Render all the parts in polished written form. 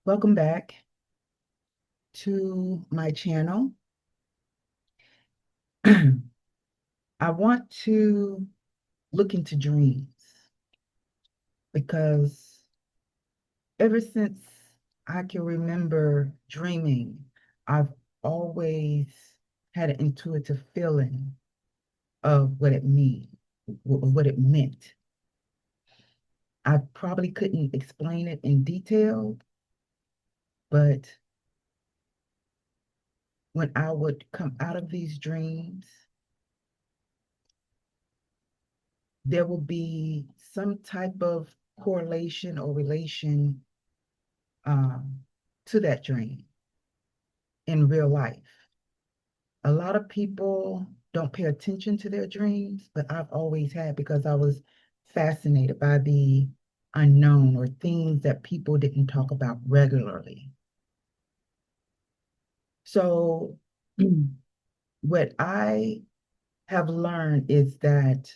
Welcome back to my channel. I want to look into dreams because ever since I can remember dreaming, I've always had an intuitive feeling of what it meant. I probably couldn't explain it in detail, but when I would come out of these dreams, there will be some type of correlation or relation um, to that dream in real life. A lot of people don't pay attention to their dreams, but I've always had because I was fascinated by the unknown or things that people didn't talk about regularly. So, what I have learned is that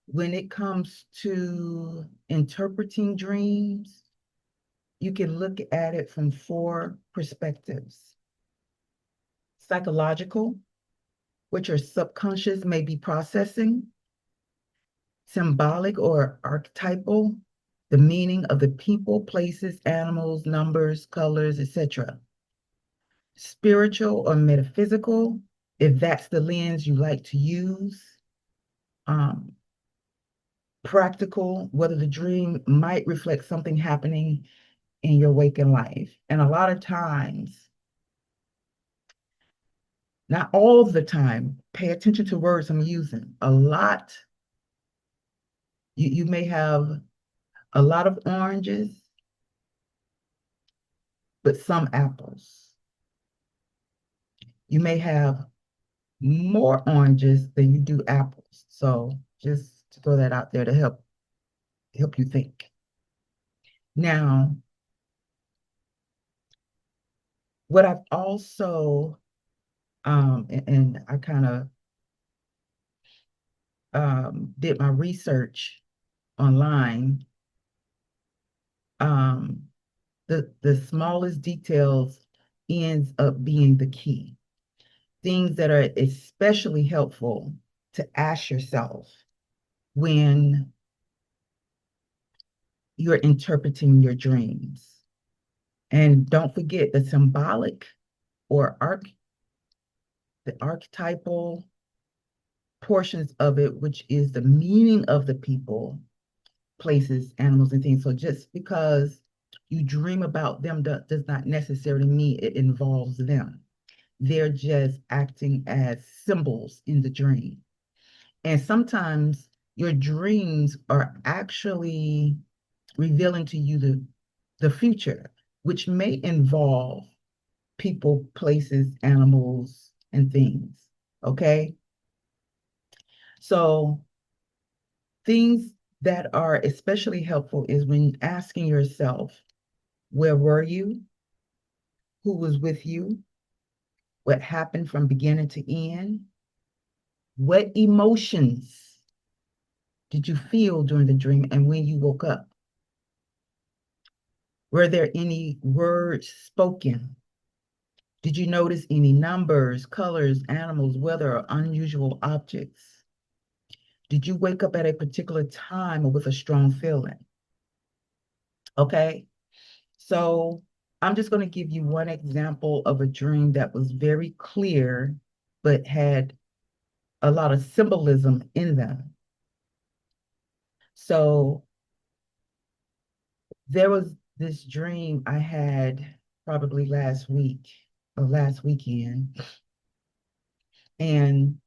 when it comes to interpreting dreams, you can look at it from four perspectives: psychological, which your subconscious may be processing; symbolic or archetypal, the meaning of the people, places, animals, numbers, colors, etc; spiritual or metaphysical, if that's the lens you like to use; um, practical, whether the dream might reflect something happening in your waking life. And a lot of times, not all the time, pay attention to words I'm using. You may have a lot of oranges, but some apples. You may have more oranges than you do apples. So just to throw that out there to help you think. Now, what I've also and I kind of did my research online. Um, the smallest details ends up being the key. Things that are especially helpful to ask yourself when you're interpreting your dreams. And don't forget the symbolic or the archetypal portions of it, which is the meaning of the people, places, animals, and things. So just because you dream about them does not necessarily mean it involves them. They're just acting as symbols in the dream. And sometimes your dreams are actually revealing to you the future, which may involve people, places, animals, and things. Okay. So things that are especially helpful is when asking yourself, where were you? Who was with you? What happened from beginning to end? What emotions did you feel during the dream and when you woke up? Were there any words spoken? Did you notice any numbers, colors, animals, weather, or unusual objects? Did you wake up at a particular time or with a strong feeling? Okay, so I'm just going to give you one example of a dream that was very clear, but had a lot of symbolism in them. So there was this dream I had probably last week or last weekend. And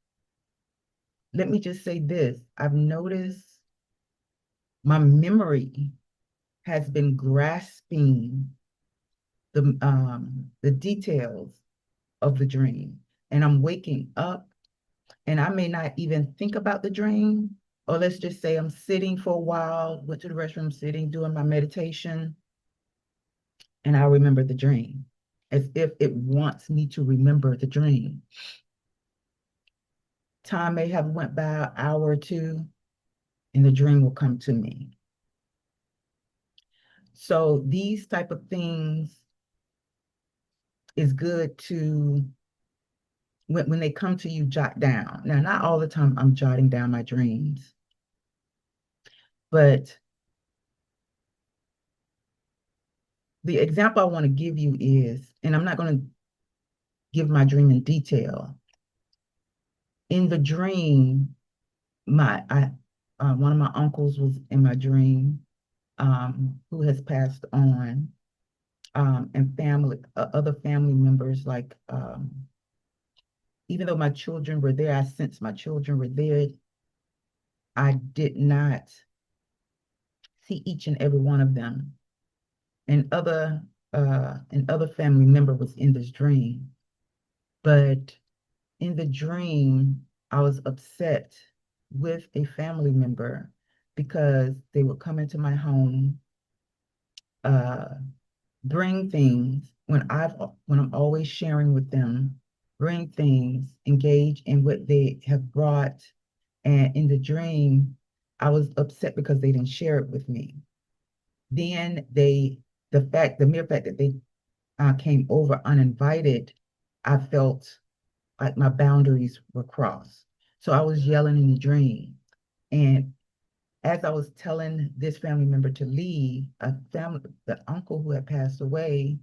let me just say this, I've noticed my memory has been grasping the details of the dream. And I'm waking up and I may not even think about the dream. Or let's just say I'm sitting for a while, went to the restroom, sitting, doing my meditation, and I remember the dream as if it wants me to remember the dream. Time may have went by an hour or two, and the dream will come to me. So these type of things is good to, when they come to you, jot down. Now, not all the time I'm jotting down my dreams, but the example I want to give you is, and I'm not going to give my dream in detail. In the dream, one of my uncles was in my dream, who has passed on, and other family members, like, even though my children were there, I sensed my children were there. I did not see each and every one of them. And other family member was in this dream. But in the dream, I was upset with a family member because they would come into my home, uh, bring things when I'm always sharing with them, bring things, engage in what they have brought. And in the dream, I was upset because they didn't share it with me. Then the mere fact that they came over uninvited, I felt like my boundaries were crossed. So I was yelling in the dream. And as I was telling this family member to leave, the uncle who had passed away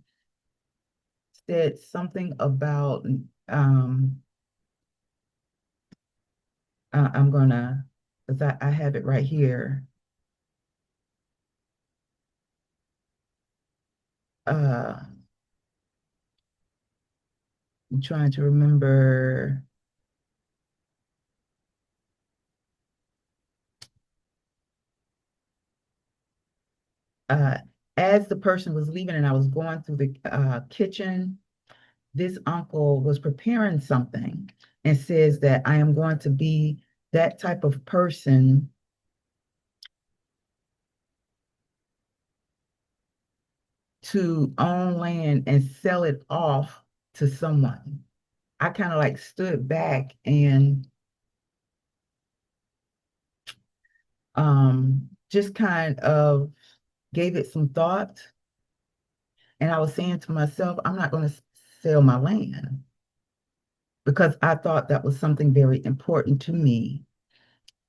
said something about, I'm gonna, because I have it right here. Uh, I'm trying to remember. Uh, as the person was leaving and I was going through the kitchen, this uncle was preparing something and says that I am going to be that type of person to own land and sell it off to someone. I kind of like stood back and just kind of gave it some thought. And I was saying to myself, I'm not going to sell my land, because I thought that was something very important to me,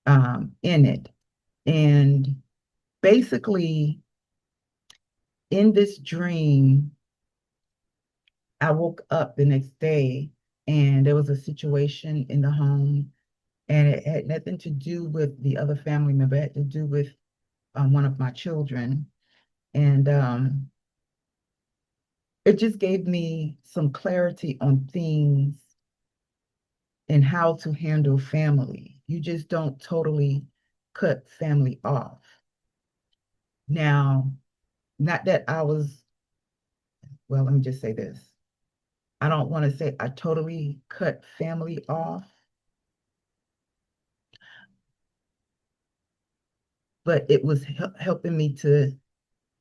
in it. And basically, in this dream, I woke up the next day and there was a situation in the home, and it had nothing to do with the other family member. It had to do with one of my children. And it just gave me some clarity on things and how to handle family. You just don't totally cut family off. Now, not that I was, well, let me just say this. I don't want to say I totally cut family off, but it was helping me to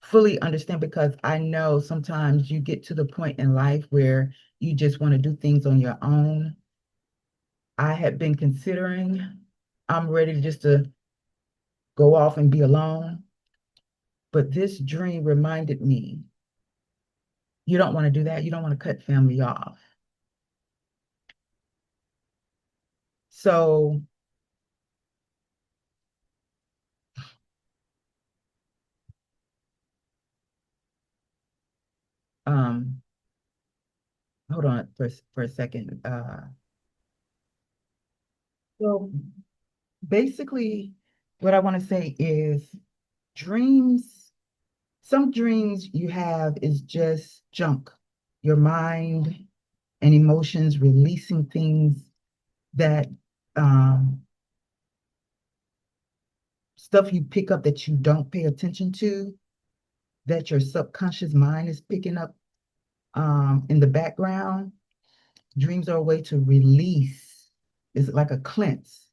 fully understand, because I know sometimes you get to the point in life where you just want to do things on your own. I had been considering, I'm ready just to go off and be alone. But this dream reminded me, you don't want to do that. You don't want to cut family off. So, um, hold on for a second. So basically, what I want to say is, dreams, some dreams you have is just junk. Your mind and emotions releasing things that, um, stuff you pick up that you don't pay attention to, that your subconscious mind is picking up, in the background. Dreams are a way to release. It's like a cleanse.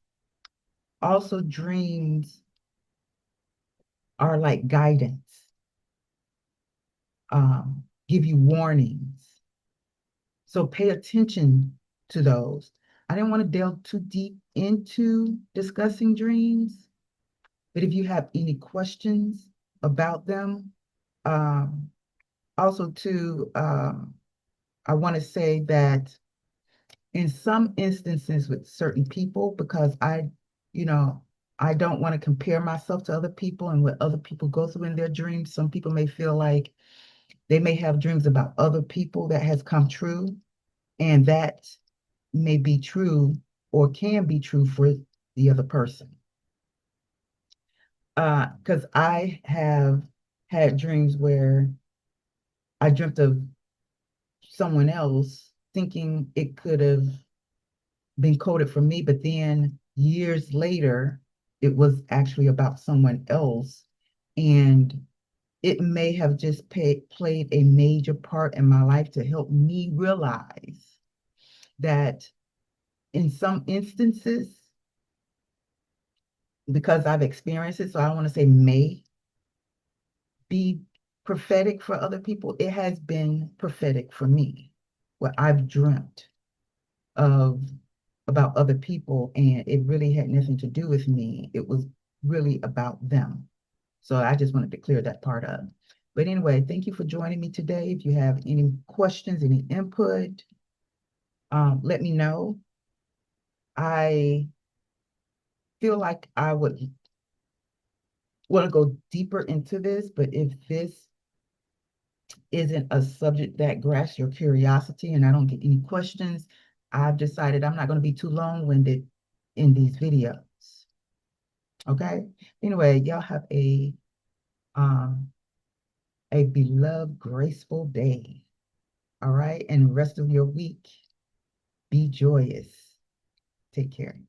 Also, dreams are like guidance, give you warnings. So pay attention to those. I didn't want to delve too deep into discussing dreams, but if you have any questions about them, Um, Also, too, I want to say that in some instances with certain people, because you know, I don't want to compare myself to other people and what other people go through in their dreams. Some people may feel like they may have dreams about other people that has come true, and that may be true or can be true for the other person. Because I have had dreams where I dreamt of someone else thinking it could have been coded for me, but then years later, it was actually about someone else. And it may have just played a major part in my life to help me realize that in some instances, because I've experienced it, so I don't want to say may be prophetic for other people, it has been prophetic for me. What I've dreamt of about other people, and it really had nothing to do with me. It was really about them. So I just wanted to clear that part up. But anyway, thank you for joining me today. If you have any questions, any input, let me know. I feel like I would want to go deeper into this, but if this isn't a subject that grasps your curiosity and I don't get any questions, I've decided I'm not going to be too long-winded in these videos. Okay. Anyway, y'all have um a beloved, graceful day. All right. And the rest of your week, be joyous. Take care.